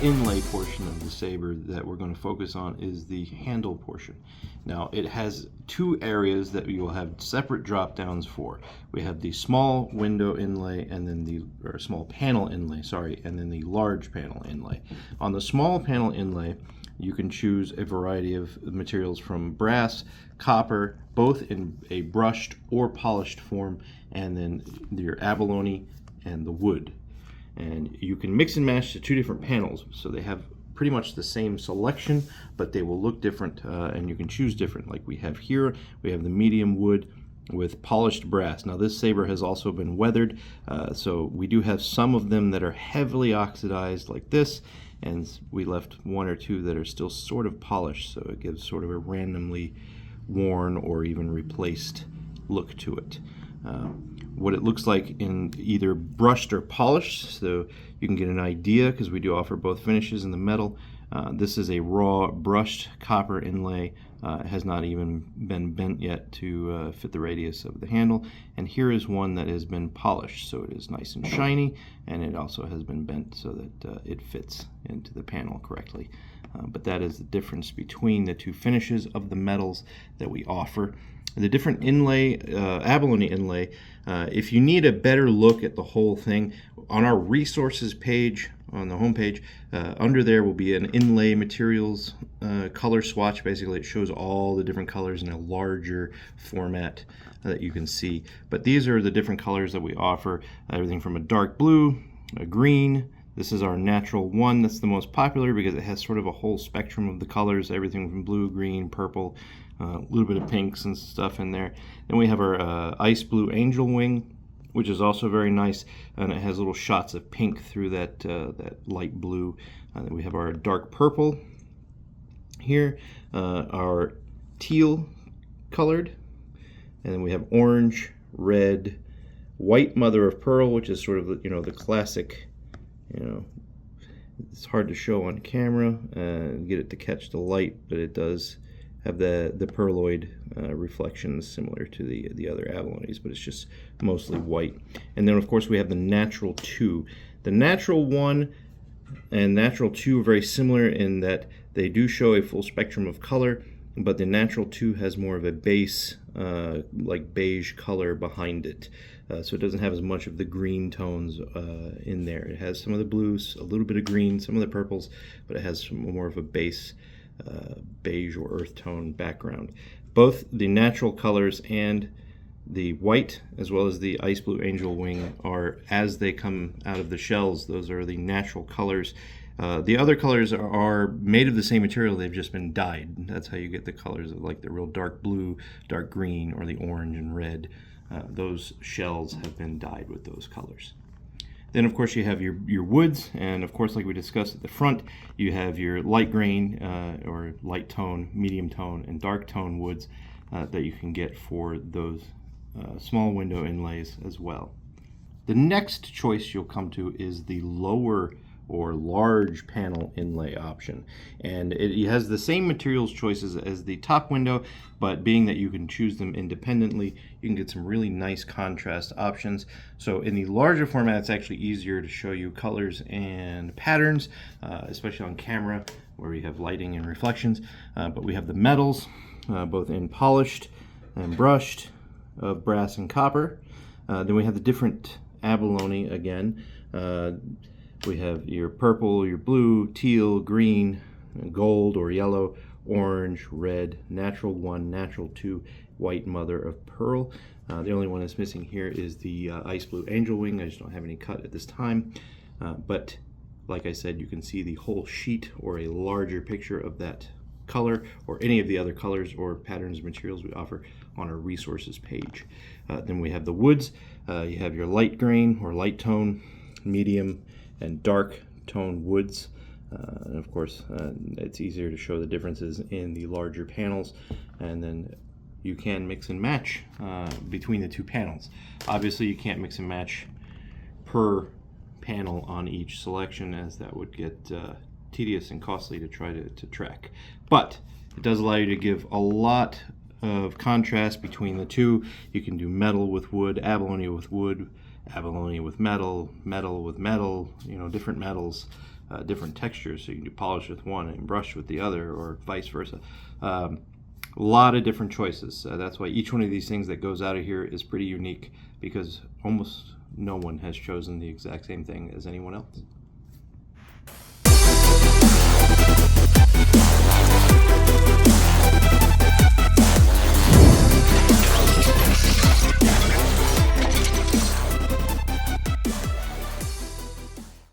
inlay portion of the saber that we're going to focus on is the handle portion. Now it has two areas that you will have separate drop downs for. We have the small window inlay and then the small panel inlay, sorry, and then the large panel inlay. On the small panel inlay, you can choose a variety of materials from brass, copper, both in a brushed or polished form, and then your abalone and the wood. And you can mix and match the two different panels, so they have pretty much the same selection, but they will look different, and you can choose different. Like we have here, we have the medium wood with polished brass. Now this saber has also been weathered, so we do have some of them that are heavily oxidized like this, and we left one or two that are still sort of polished, so it gives sort of a randomly worn or even replaced look to it. What it looks like in either brushed or polished, so you can get an idea, because we do offer both finishes in the metal. This is a raw brushed copper inlay. It has not even been bent yet to fit the radius of the handle. And here is one that has been polished, so it is nice and shiny, and it also has been bent so that it fits into the panel correctly. But that is the difference between the two finishes of the metals that we offer. The different inlay, abalone inlay, if you need a better look at the whole thing, on our resources page on the home page, under there will be an inlay materials color swatch. Basically, it shows all the different colors in a larger format that you can see. But these are the different colors that we offer, everything from a dark blue, a green. This is our natural one. That's the most popular because it has sort of a whole spectrum of the colors, everything from blue, green, purple, a little bit of pinks and stuff in there. Then we have our ice blue angel wing, which is also very nice, and it has little shots of pink through that light blue. Then we have our dark purple here, our teal colored, and then we have orange, red, white mother of pearl, which is sort of the classic. It's hard to show on camera, get it to catch the light, but it does have the pearloid reflections similar to the other abalones, but it's just mostly white. And then of course we have the natural 2. The natural 1 and natural 2 are very similar in that they do show a full spectrum of color, but the natural 2 has more of a base like beige color behind it. So it doesn't have as much of the green tones in there. It has some of the blues, a little bit of green, some of the purples, but it has more of a base beige or earth tone background. Both the natural colors and the white, as well as the ice blue angel wing, are as they come out of the shells. Those are the natural colors. The other colors are made of the same material, they've just been dyed. That's how you get the colors of like the real dark blue, dark green, or the orange and red. Those shells have been dyed with those colors. Then of course you have your woods, and of course like we discussed at the front, you have your light grain or light tone, medium tone, and dark tone woods that you can get for those small window inlays as well. The next choice you'll come to is the lower or large panel inlay option, and it has the same materials choices as the top window, but being that you can choose them independently, you can get some really nice contrast options. So in the larger format, it's actually easier to show you colors and patterns, especially on camera where we have lighting and reflections. But we have the metals, both in polished and brushed, of brass and copper. Then we have the different abalone again. We have your purple, your blue, teal, green, gold or yellow, orange, red, natural 1, natural 2, white mother of pearl. The only one that's missing here is the ice blue angel wing. I just don't have any cut at this time. But like I said, you can see the whole sheet or a larger picture of that color or any of the other colors or patterns and materials we offer on our resources page. Then we have the woods. You have your light grain or light tone, medium, and dark tone woods. And of course, it's easier to show the differences in the larger panels, and then you can mix and match between the two panels. Obviously, you can't mix and match per panel on each selection, as that would get tedious and costly to try to track. But it does allow you to give a lot of contrast between the two. You can do metal with wood, abalone with wood, abalone with metal, metal with metal, different metals, different textures, so you can do polish with one and brush with the other, or vice versa. A lot of different choices. That's why each one of these things that goes out of here is pretty unique, because almost no one has chosen the exact same thing as anyone else.